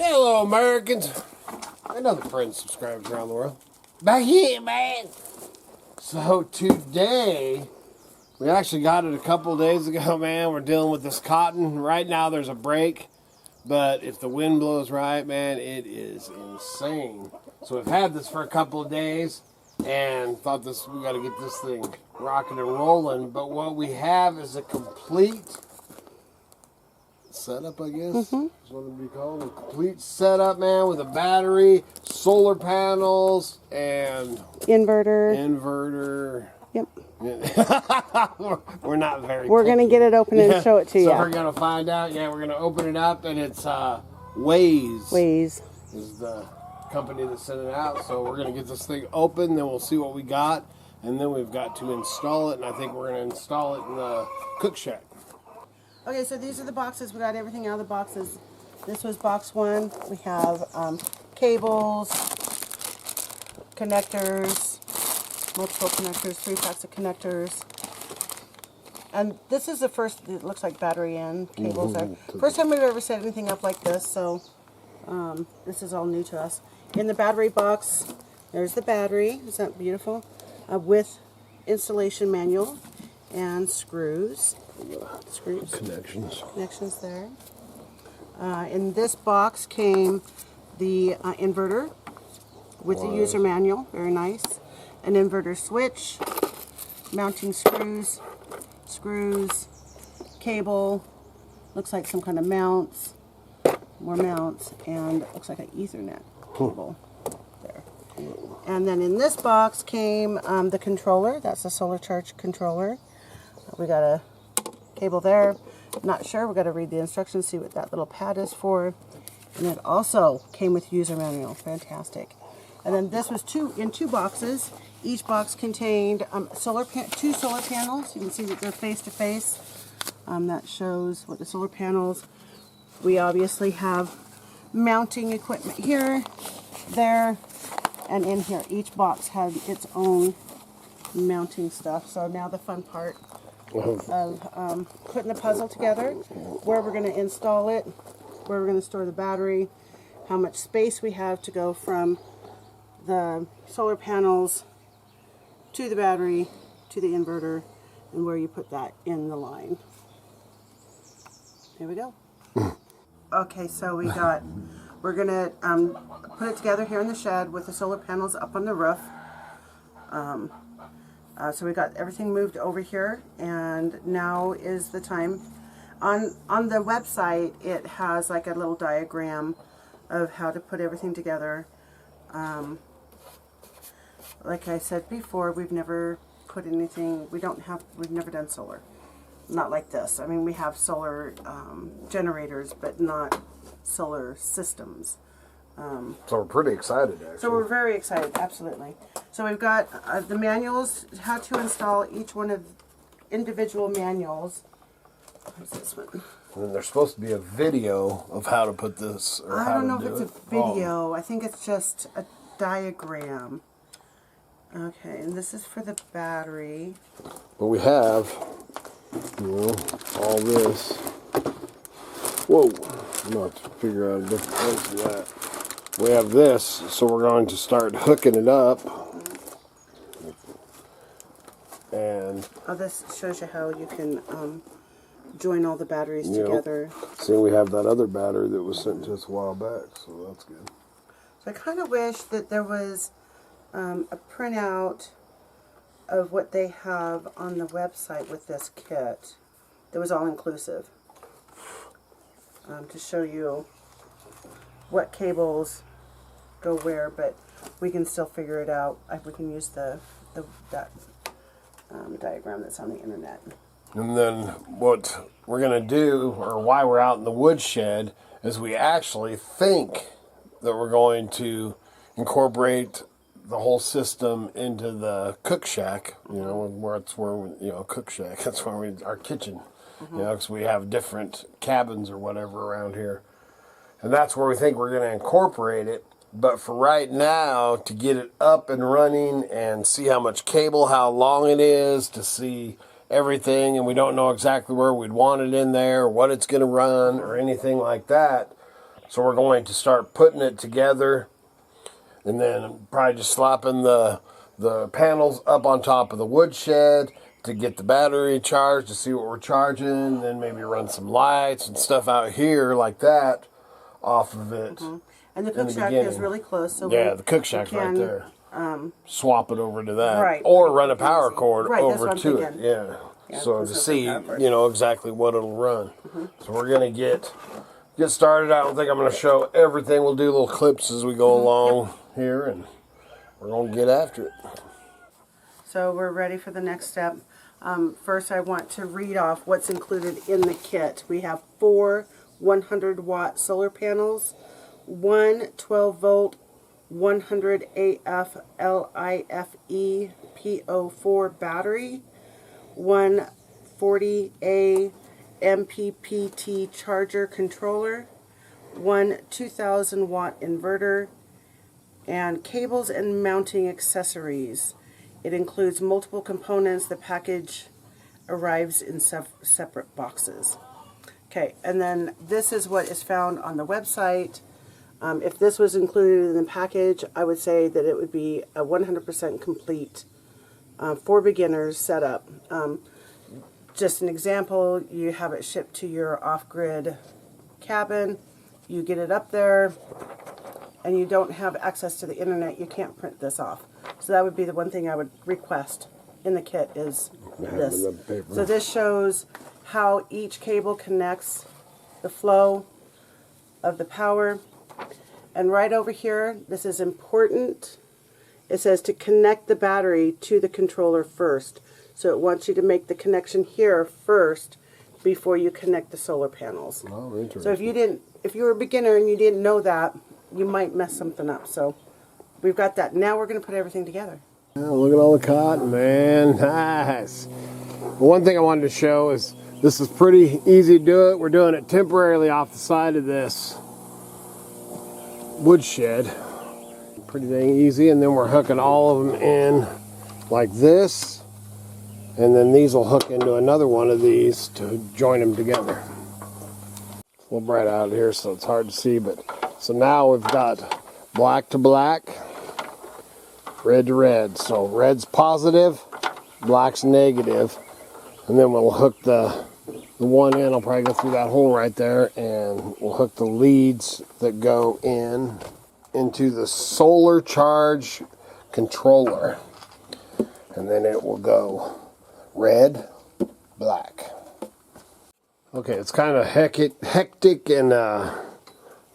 Hello, Americans, and other friends, subscribers around the world. Back here, man. So today, we actually got it a couple days ago, man. We're dealing with this cotton. Right now, there's a break, but if the wind blows right, man, it is insane. So we've had this for a couple of days, and thought we got to get this thing rocking and rolling. But what we have is a complete setup, I guess. That's what it'd be called. A complete setup, man, with a battery, solar panels, and inverter. Yep. We're not very. We're gonna get it open and show it to you. So we're gonna find out. Yeah, we're gonna open it up, and it's WEIZE. WEIZE is the company that sent it out. So we're gonna get this thing open, then we'll see what we got, and then we've got to install it. And I think we're gonna install it in the cook shack. Okay, so these are the boxes. We got everything out of the boxes. This was box one. We have cables, connectors, multiple connectors, 3 packs of connectors. And this is the first, it looks like battery in, cables there. First time we've ever set anything up like this, so this is all new to us. In the battery box, there's the battery. Isn't that beautiful? With installation manual and screws. Connections there. In this box came the inverter with the user manual, very nice. An inverter switch, mounting screws, cable, looks like some kind of mounts, more mounts, and looks like an Ethernet cable there. And then in this box came the controller. That's the solar charge controller. We got a cable there. Not sure. We've got to read the instructions, see what that little pad is for. And it also came with user manual. Fantastic. And then this was in two boxes. Each box contained 2 solar panels. You can see that they're face to face. That shows what the solar panels. We obviously have mounting equipment here, there, and in here. Each box had its own mounting stuff. So now the fun part of putting the puzzle together, where we're going to install it, where we're going to store the battery, how much space we have to go from the solar panels to the battery to the inverter, and where you put that in the line. Here we go. Okay, so we're going to put it together here in the shed with the solar panels up on the roof. So we got everything moved over here, and now is the time. On the website, it has like a little diagram of how to put everything together. Like I said before, we've never put anything. We've never done solar, not like this. I mean, we have solar generators, but not solar systems. So we're pretty excited, actually. So we're very excited, absolutely. So we've got the manuals, how to install each one of individual manuals. What's this one? And there's supposed to be a video of how to put this, or I don't know if it's a video. I think it's just a diagram. Okay, and this is for the battery. But we have, all this. Whoa, I'm going to have to figure out a different place for that. We have this, so we're going to start hooking it up. And this shows you how you can join all the batteries together. See, we have that other battery that was sent to us a while back, so that's good. So I kind of wish that there was a printout of what they have on the website with this kit that was all inclusive, to show you what cables go where, but we can still figure it out. We can use that diagram that's on the internet. And then what we're going to do, or why we're out in the woodshed, is we actually think that we're going to incorporate the whole system into the cook shack, cook shack, that's where our kitchen, because we have different cabins or whatever around here. And that's where we think we're going to incorporate it. But for right now, to get it up and running and see how much cable, how long it is, to see everything, and we don't know exactly where we'd want it in there, or what it's going to run, or anything like that, So we're going to start putting it together, and then probably just slapping the panels up on top of the woodshed to get the battery charged, to see what we're charging, then maybe run some lights and stuff out here like that off of it. And the cook shack is really close. So yeah, the cook shack's right there. Swap it over to that. Right. Or run a power cord Right, that's over what I'm to thinking. it. Yeah. So to see, exactly what it'll run. So we're going to get started. I don't think I'm going to show everything. We'll do little clips as we go along here, and we're going to get after it. So we're ready for the next step. First, I want to read off what's included in the kit. We have 4 100-watt solar panels, 1 12-volt 100 AF LIFE PO4 battery, 1 40A MPPT charger controller, 1 2000-watt inverter, and cables and mounting accessories. It includes multiple components. The package arrives in separate boxes. Okay, and then this is what is found on the website. If this was included in the package, I would say that it would be a 100% complete for beginners setup. Just an example, you have it shipped to your off-grid cabin, you get it up there, and you don't have access to the internet, you can't print this off. So that would be the one thing I would request in the kit is this. So this shows how each cable connects the flow of the power. And right over here, this is important. It says to connect the battery to the controller first. So it wants you to make the connection here first before you connect the solar panels. Oh, interesting. So if you were a beginner and you didn't know that, you might mess something up. So we've got that. Now we're going to put everything together. Oh, look at all the cotton, man. Nice. One thing I wanted to show is this is pretty easy to do it. We're doing it temporarily off the side of this woodshed. Pretty dang easy. And then we're hooking all of them in like this. And then these will hook into another one of these to join them together. A little bright out here, so it's hard to see. But so now we've got black to black, red to red. So red's positive, black's negative. And then we'll hook the one in. I'll probably go through that hole right there, and we'll hook the leads that go into the solar charge controller. And then it will go red, black. Okay, it's kind of hectic and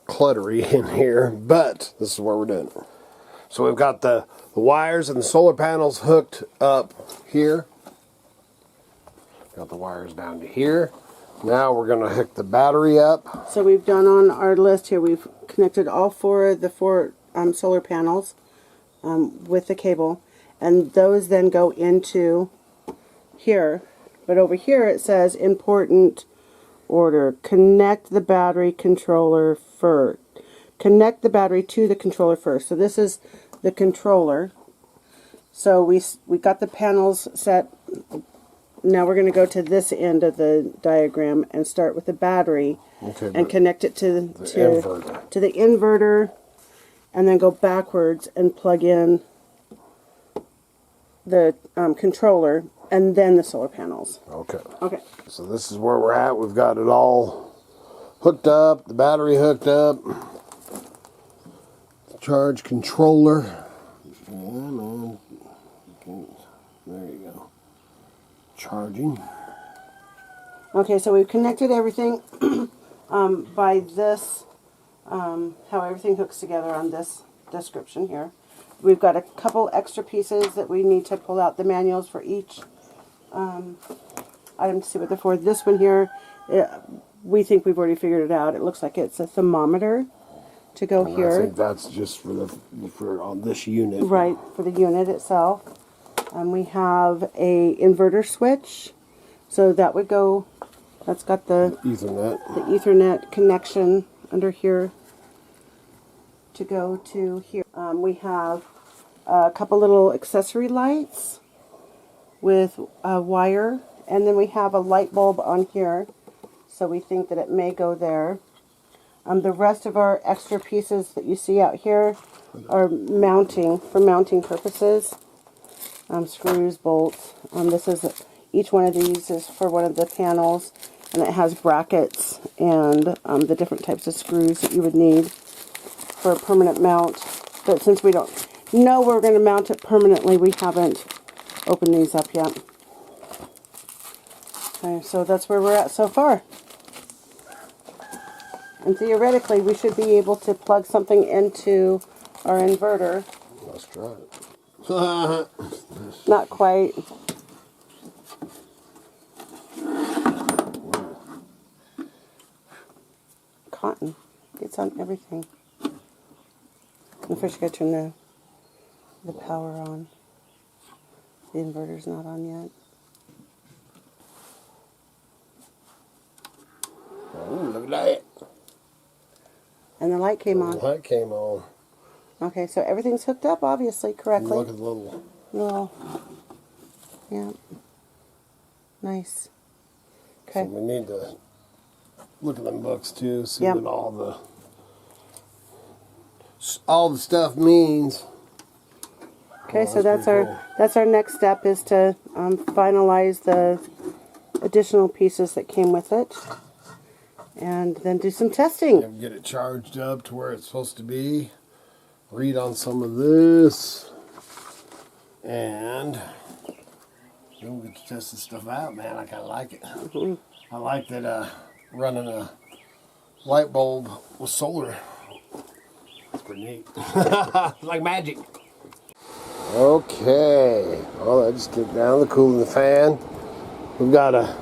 cluttery in here, but this is what we're doing. So we've got the wires and the solar panels hooked up here. Got the wires down to here. Now we're going to hook the battery up. So we've done on our list here, we've connected all 4 of the 4 solar panels with the cable, and those then go into here. But over here it says important order, connect the battery controller first. Connect the battery to the controller first. So this is the controller. So we got the panels set. Now we're going to go to this end of the diagram and start with the battery, and connect it to the inverter, and then go backwards and plug in the controller and then the solar panels. Okay. So this is where we're at. We've got it all hooked up, the battery hooked up, the charge controller. Yeah, man. There you go. Charging. Okay, so we've connected everything by this, how everything hooks together on this description here. We've got a couple extra pieces that we need to pull out the manuals for each item to see what they're for. This one here, we think we've already figured it out. It looks like it's a thermometer to go here. I think that's just for on this unit. Right, for the unit itself. We have a inverter switch, so that would go. That's got the Ethernet connection under here to go to here. We have a couple little accessory lights with a wire, and then we have a light bulb on here, so we think that it may go there. The rest of our extra pieces that you see out here are mounting, for mounting purposes. Screws, bolts. Each one of these is for one of the panels, and it has brackets and the different types of screws that you would need for a permanent mount. But since we don't know we're going to mount it permanently, we haven't opened these up yet. Okay, so that's where we're at so far. And theoretically, we should be able to plug something into our inverter. Let's try it. Not quite. Cotton. It's on everything. And first you gotta turn the power on. The inverter's not on yet. Oh, look at that. And the light came on. The light came on. Okay, so everything's hooked up, obviously, correctly. Look at the little... Yeah. Nice. So Okay. we need to look at them books too, see Yep. what all the stuff means. Okay, Oh, so that's that's our next step, is to finalize the additional pieces that came with it, and then do some testing. Yeah, get it charged up to where it's supposed to be. Read on some of this, and then we'll get to test this stuff out, man. I kind of like it. I like that running a light bulb with solar. It's pretty neat. Like magic. Okay. Well, I just get down the cooling fan. We've got a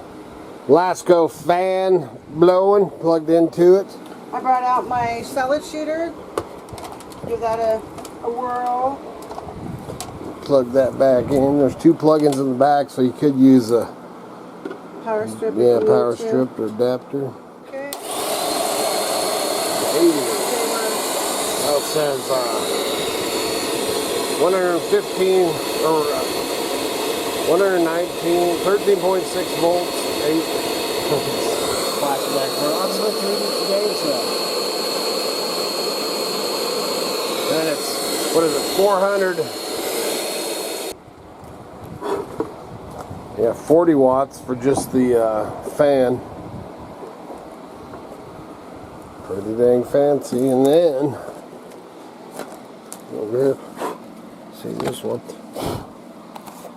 Lasco fan blowing plugged into it. I brought out my salad shooter. Give that a whirl. Plug that back in. There's two plugins in the back, so you could use a Power strip. power strip or adapter. Okay. Well, it says 115 or 119, 13.6 volts, 8 flashback. I'll just let you read it today, so. And it's, what is it, 400? Yeah, 40 watts for just the fan. Pretty dang fancy. And then over here, see this one,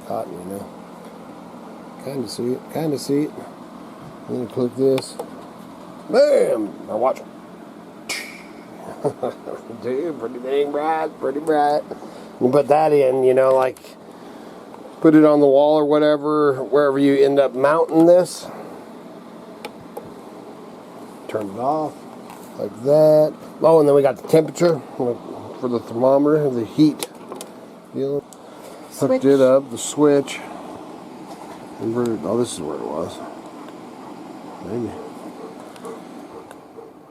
cotton, you know, kind of see it. Then you click this, bam. Now watch. Dude, pretty dang bright, pretty bright. You put that in, you know, like put it on the wall or whatever, wherever you end up mounting this. Turn it off like that. Oh, and then we got the temperature for the thermometer, the heat. Hooked it up, the switch. Inverted. Oh, this is where it was. Maybe.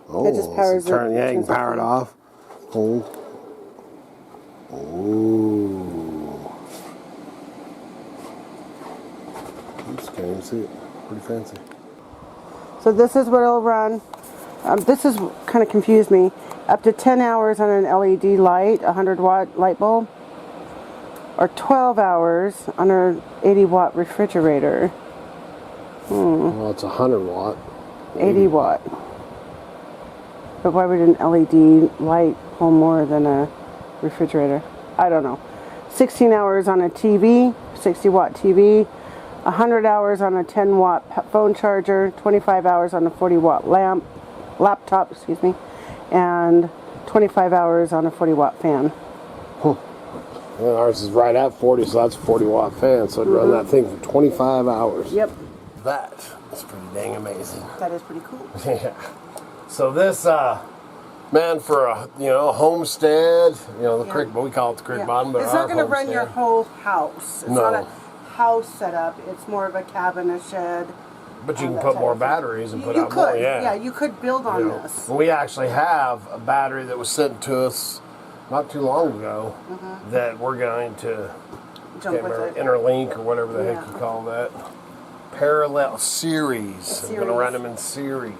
Oh, It just powers it. Yeah, you can power it off. Oh. Oops, can't even see it. Pretty fancy. So this is what it'll run. This is kind of confused me. Up to 10 hours on an LED light, 100-watt light bulb, or 12 hours on an 80-watt refrigerator. Well, it's 100-watt. 80-watt. But why would an LED light pull more than a refrigerator? I don't know. 16 hours on a TV, 60-watt TV, 100 hours on a 10-watt phone charger, 25 hours on a 40-watt laptop, and 25 hours on a 40-watt fan. Well, ours is right at 40, so that's a 40-watt fan, so it'd run that thing for 25 hours. Yep. That is pretty dang amazing. That is pretty cool. Yeah. So this, man, for a homestead, the creek, but we call it the creek bottom, but it's not going to run your whole house. It's not a house setup. It's more of a cabin, a shed. But you can put more batteries and put out more. Yeah, you could build on this. We actually have a battery that was sent to us not too long ago that we're going to interlink or whatever the heck you call that. Parallel series. I'm going to run them in series.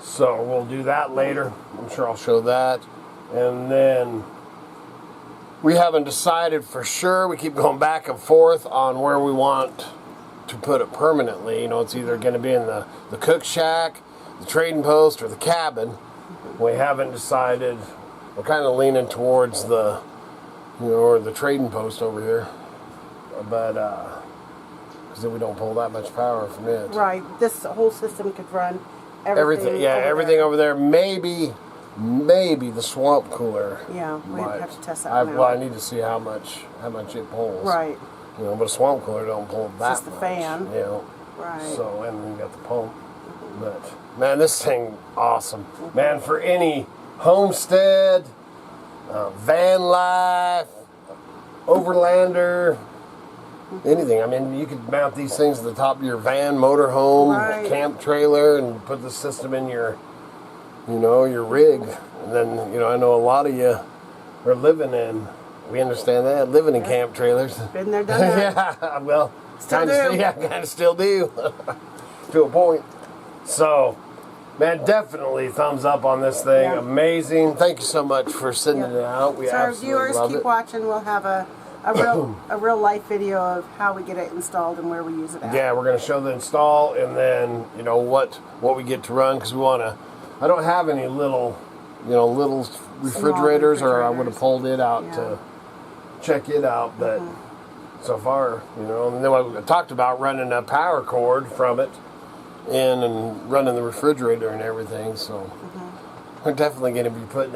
So we'll do that later. I'm sure I'll show that. And then we haven't decided for sure. We keep going back and forth on where we want to put it permanently. You know, it's either going to be in the cook shack, the trading post, or the cabin. We haven't decided. We're kind of leaning towards the, you know, or the trading post over here. But, because then we don't pull that much power from it. Right. This whole system could run everything. Yeah, everything over there. Maybe the swamp cooler. Yeah, we have to test that one Well, out. I need to see how much it pulls. Right. You know, but a swamp cooler don't pull that Just the much. fan. You know. Right. So, and then you got the pump. But, man, this thing, awesome. Man, for any homestead, van life, overlander, anything. I mean, you could mount these things at the top of your van, motorhome, Right. camp trailer, and put the system in your, you know, your rig. And then, you know, I know a lot of you are living in, we understand that, living in camp trailers. Been there, done that. Yeah, well, Still kind of still do, to a point. So, man, definitely thumbs up on this thing. Yeah. Amazing. Thank you so much for sending it out. We So our absolutely viewers, love keep it. watching. We'll have a real life video of how we get it installed and where we use it at. Yeah, we're going to show the install and then, you know, what we get to run, because we want to, I don't have any little, you know, little refrigerators, or I would have pulled it out to check it out, but so far, you know, and then I talked about running a power cord from it in and running the refrigerator and everything, so we're definitely going to be putting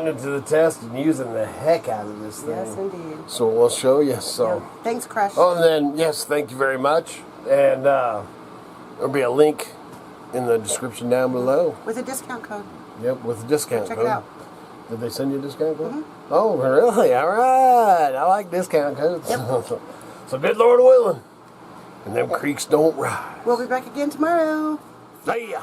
it to the test and using the heck out of this thing. Yes, indeed. So we'll show you. So. Yeah. Thanks, Crush. Oh, and then, yes, thank you very much. And there'll be a link in the description down below. With a discount code. Yep, with a discount code. Check it out. Did they send you a discount code? Oh, really? All right. I like discount codes. Yep. So good Lord willing. And them creeks don't rise. We'll be back again tomorrow. See ya.